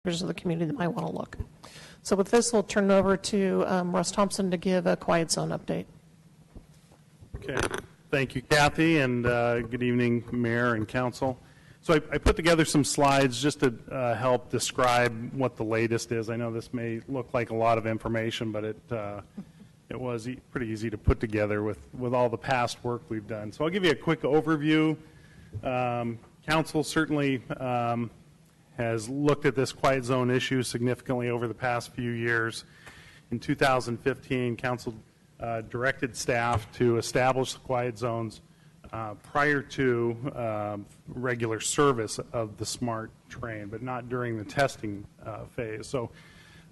members of the community that might want to look. So with this, we'll turn it over to Russ Thompson to give a quiet zone update. Okay. Thank you, Kathy, and good evening, Mayor and Council. So I put together some slides just to help describe what the latest is. I know this may look like a lot of information, but it was pretty easy to put together with all the past work we've done. So I'll give you a quick overview. Council certainly has looked at this quiet zone issue significantly over the past few years. In 2015, Council directed staff to establish the quiet zones prior to regular service of the SMART train, but not during the testing phase. So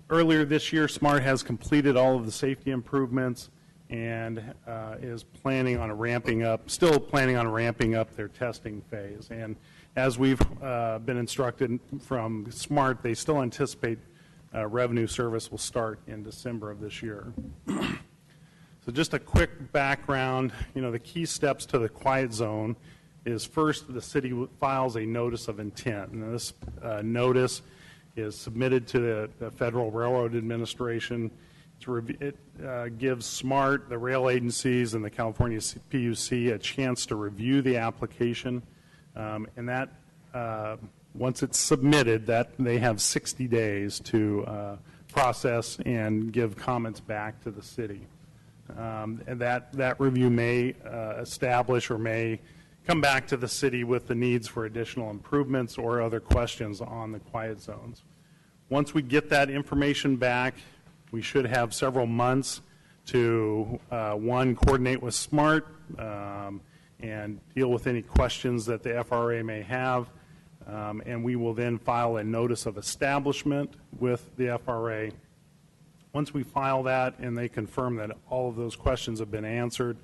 earlier this year, SMART has completed all of the safety improvements and is planning on still planning on ramping up their testing phase. And as we've been instructed from SMART, they still anticipate revenue service will start in December of this year. So just a quick background, the key steps to the quiet zone is first the city files a notice of intent. And this notice is submitted to the Federal Railroad Administration. It gives SMART, the rail agencies, and the California PUC a chance to review the application. And that, once it's submitted, that they have 60 days to process and give comments back to the city. And that review may establish or may come back to the city with the needs for additional improvements or other questions on the quiet zones. Once we get that information back, we should have several months to, one, coordinate with SMART and deal with any questions that the FRA may have. And we will then file a notice of establishment with the FRA. Once we file that and they confirm that all of those questions have been answered,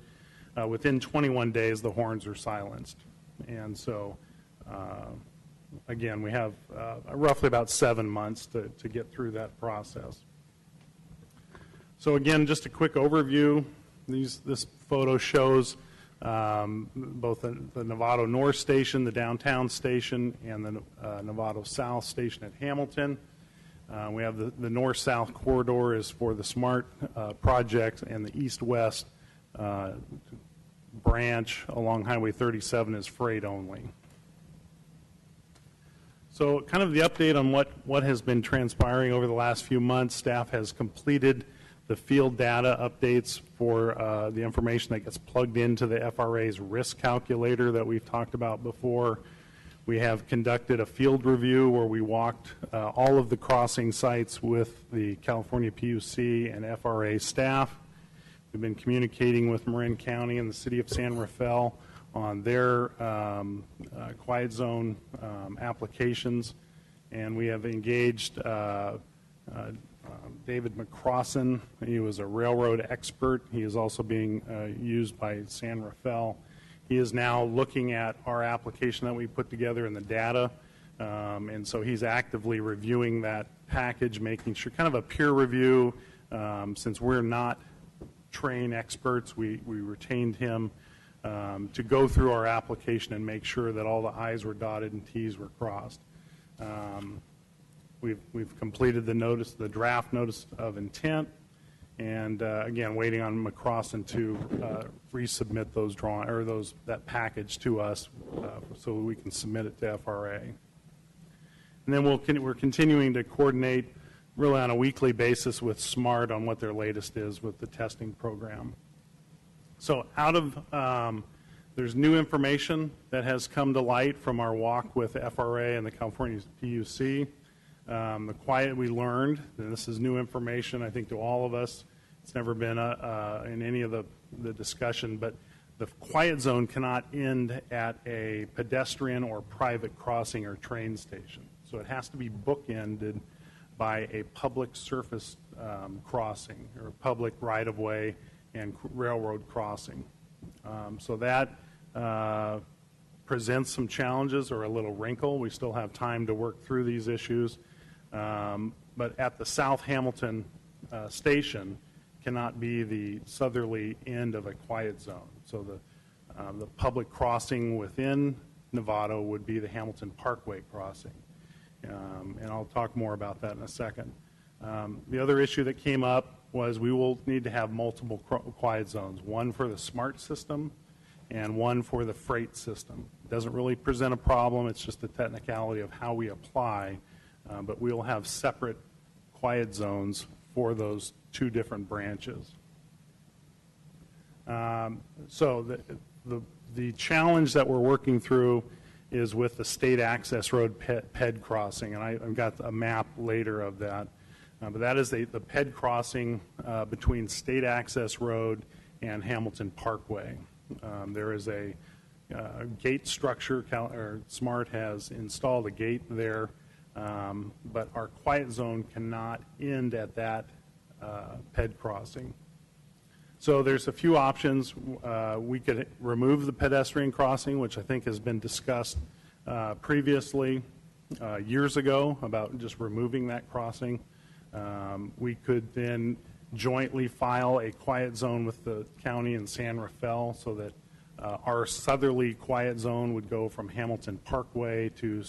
within 21 days the horns are silenced. And so, again, we have roughly about 7 months to get through that process. So again, just a quick overview. This photo shows both the NOVATO North Station, the downtown station, and the NOVATO South Station at Hamilton. We have the north-south corridor is for the SMART project, and the east-west branch along Highway 37 is freight only. So kind of the update on what has been transpiring over the last few months. Staff has completed the field data updates for the information that gets plugged into the FRA's risk calculator that we've talked about before. We have conducted a field review where we walked all of the crossing sites with the California PUC and FRA staff. We've been communicating with Marin County and the City of San Rafael on their quiet zone applications, and we have engaged David McCrossan. He was a railroad expert. He is also being used by San Rafael. He is now looking at our application that we put together and the data, and so he's actively reviewing that package, making sure, kind of a peer review. Since we're not train experts, we retained him to go through our application and make sure that all the I's were dotted and T's were crossed. We've completed the draft notice of intent, and again, waiting on McCrossan to resubmit those that package to us so we can submit it to FRA. And then we're continuing to coordinate really on a weekly basis with SMART on what their latest is with the testing program. So there's new information that has come to light from our walk with FRA and the California PUC. We learned, and this is new information I think to all of us, it's never been in any of the discussion, but the quiet zone cannot end at a pedestrian or private crossing or train station. So it has to be bookended by a public surface crossing or public right-of-way and railroad crossing. So that presents some challenges or a little wrinkle. We still have time to work through these issues. But at the South Hamilton station cannot be the southerly end of a quiet zone. So the public crossing within NOVATO would be the Hamilton Parkway crossing. And I'll talk more about that in a second. The other issue that came up was we will need to have multiple quiet zones, one for the SMART system and one for the freight system. It doesn't really present a problem, it's just a technicality of how we apply, but we will have separate quiet zones for those two different branches. So the challenge that we're working through is with the state access road PED crossing, and I've got a map later of that. But that is the PED crossing between State Access Road and Hamilton Parkway. There is a gate structure, SMART has installed a gate there, but our quiet zone cannot end at that PED crossing. So there's a few options. We could remove the pedestrian crossing, which I think has been discussed previously years ago about just removing that crossing. We could then jointly file a quiet zone with the county in San Rafael so that our southerly quiet zone would go from Hamilton Parkway to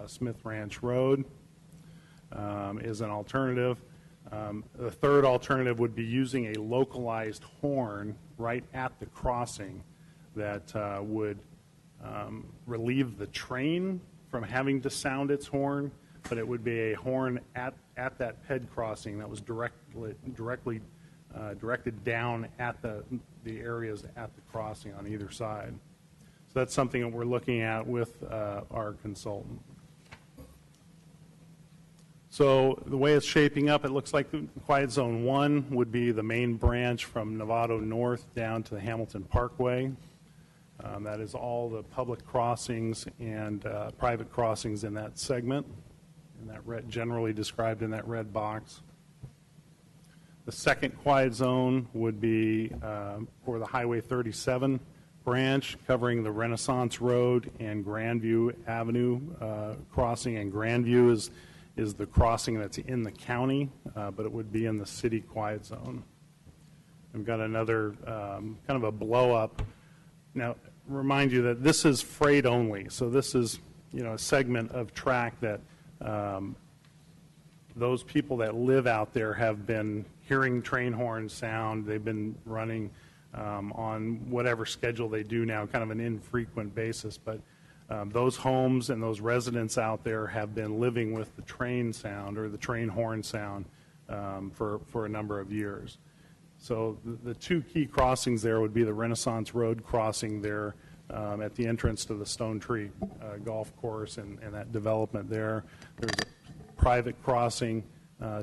Smith Ranch Road is an alternative. The third alternative would be using a localized horn right at the crossing that would relieve the train from having to sound its horn, but it would be a horn at that PED crossing that was directly directed down at the areas at the crossing on either side. So that's something that we're looking at with our consultant. So the way it's shaping up, it looks like Quiet Zone 1 would be the main branch from NOVATO North down to the Hamilton Parkway. That is all the public crossings and private crossings in that segment, in that generally described in that red box. The second quiet zone would be for the Highway 37 branch, covering the Renaissance Road and Grandview Avenue crossing, and Grandview is the crossing that's in the county, but it would be in the city quiet zone. We've got another kind of a blow up. Now, remind you that this is freight only, so this is a segment of track that those people that live out there have been hearing train horns sound. They've been running on whatever schedule they do now, kind of an infrequent basis, but those homes and those residents out there have been living with the train sound or the train horn sound for a number of years. So the two key crossings there would be the Renaissance Road crossing there at the entrance to the Stone Tree Golf Course and that development there. There's a private crossing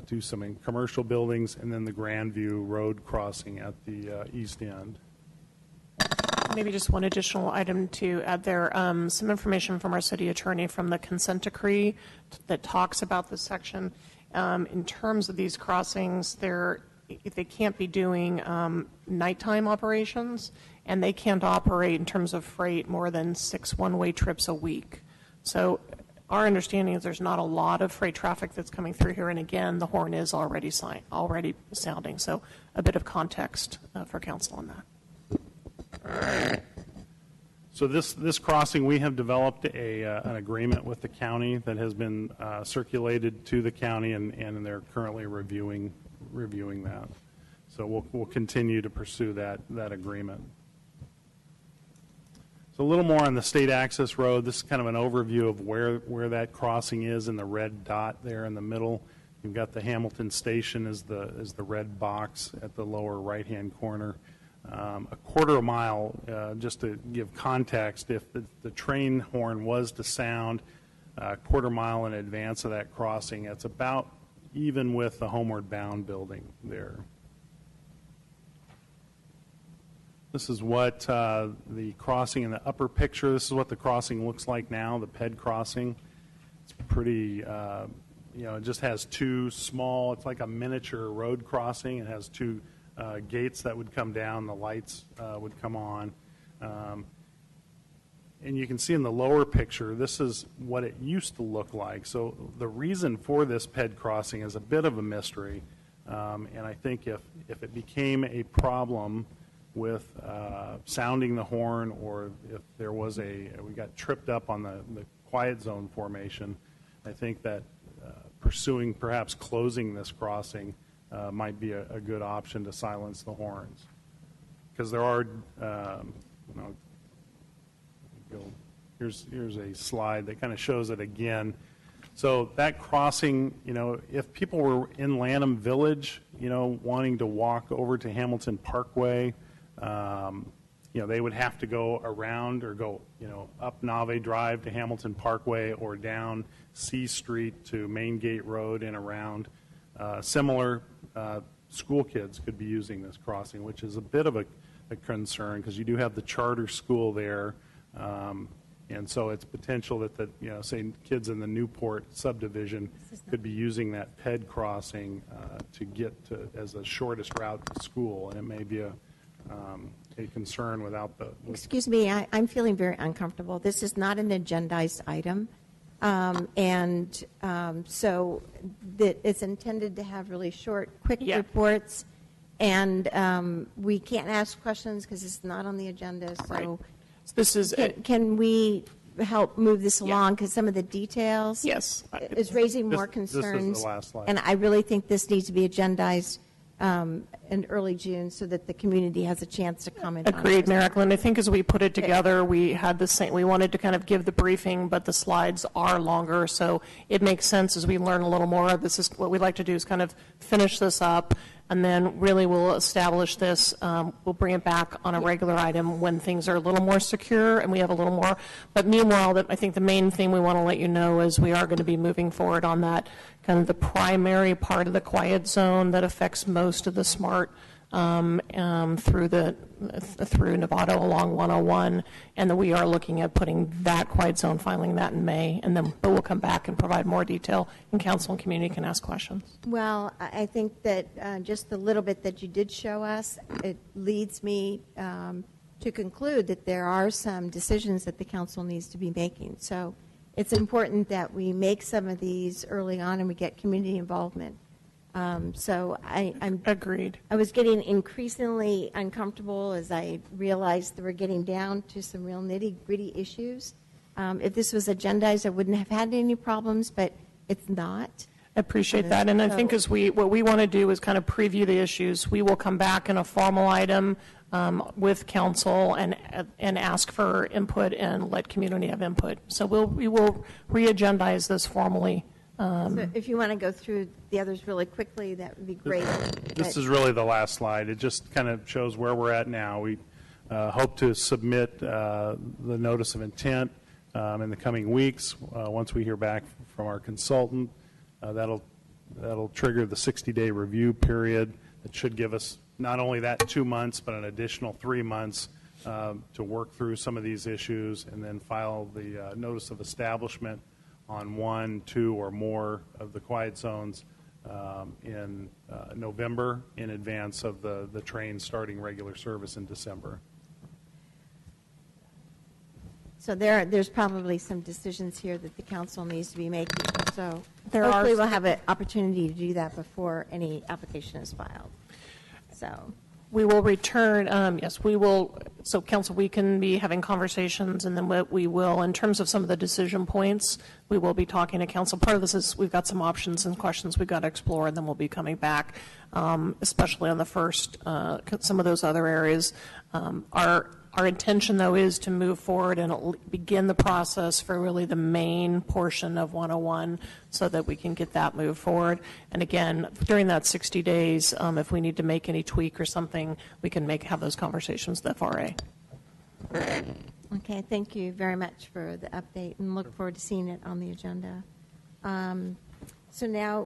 to some commercial buildings, and then the Grandview Road crossing at the east end. Maybe just one additional item to add there, some information from our city attorney from the consent decree that talks about this section. In terms of these crossings, they can't be doing nighttime operations, and they can't operate in terms of freight more than 6 one-way trips a week. So our understanding is there's not a lot of freight traffic that's coming through here, and again, the horn is already sounding. So a bit of context for council on that. So this crossing, we have developed an agreement with the county that has been circulated to the county, and they're currently reviewing that. So we'll continue to pursue that agreement. So a little more on the state access road. This is kind of an overview of where that crossing is in the red dot there in the middle. You've got the Hamilton Station as the red box at the lower right-hand corner. A quarter mile, just to give context, if the train horn was to sound a quarter mile in advance of that crossing, it's about even with the Homeward Bound building there. This is what the crossing in the upper picture, this is what the crossing looks like now, the PED crossing. It's pretty, it just has two small, it's like a miniature road crossing. It has two gates that would come down, the lights would come on. And you can see in the lower picture, this is what it used to look like. So the reason for this PED crossing is a bit of a mystery. And I think if it became a problem with sounding the horn, or if there was we got tripped up on the quiet zone formation, I think that pursuing, perhaps closing this crossing might be a good option to silence the horns. Because there are, here's a slide that kind of shows it again. So that crossing, if people were in Lanham Village, wanting to walk over to Hamilton Parkway, they would have to go around or go, up Nave Drive to Hamilton Parkway or down C Street to Main Gate Road and around. Similar school kids could be using this crossing, which is a bit of a concern because you do have the charter school there. And so it's potential that say kids in the Newport subdivision could be using that PED crossing to get to as the shortest route to school, and it may be a concern without the. Excuse me, I'm feeling very uncomfortable. This is not an agendized item, so that it's intended to have really short, quick reports, and we can't ask questions because it's not on the agenda. So. Right. This is can we help move this along because some of the details is raising more concerns. This is the last slide. And I really think this needs to be agendized in early June so that the community has a chance to comment on it. Agreed, Mayor Eklund. I think as we put it together, we had the same, we wanted to kind of give the briefing, but the slides are longer, so it makes sense as we learn a little more. This is what we'd like to do is kind of finish this up, and then really we'll establish this. We'll bring it back on a regular item when things are a little more secure and we have a little more. But meanwhile, I think the main thing we want to let you know is we are going to be moving forward on that kind of the primary part of the quiet zone that affects most of the smart through NOVATO along 101, and that we are looking at putting that quiet zone, filing that in May, and then we'll come back and provide more detail, and council and community can ask questions. Well, I think that just the little bit that you did show us, it leads me to conclude that there are some decisions that the council needs to be making. So it's important that we make some of these early on and we get community involvement. So I'm agreed. I was getting increasingly uncomfortable as I realized that we're getting down to some real nitty-gritty issues. If this was agendized, I wouldn't have had any problems, but it's not. I appreciate that, and I think what we want to do is kind of preview the issues. We will come back in a formal item with council and ask for input and let community have input. So we will re-agendize this formally. So if you want to go through the others really quickly, that would be great. This is really the last slide. It just kind of shows where we're at now. We hope to submit the notice of intent in the coming weeks. Once we hear back from our consultant, that'll trigger the 60-day review period. That should give us not only that 2 months, but an additional 3 months to work through some of these issues, and then file the notice of establishment on 1, 2, or more of the quiet zones in November, in advance of the train starting regular service in December. So there's probably some decisions here that the council needs to be making. So hopefully we'll have an opportunity to do that before any application is filed. So we will return, yes, we will, so council, we can be having conversations, and then what we will, in terms of some of the decision points, we will be talking to council. Part of this is we've got some options and questions we've got to explore, and then we'll be coming back, especially on the first, some of those other areas. Our intention, though, is to move forward and begin the process for really the main portion of 101 so that we can get that moved forward. And again, during that 60 days, if we need to make any tweak or something, we can have those conversations with FRA. okay, thank you very much for the update, and look forward to seeing it on the agenda. So now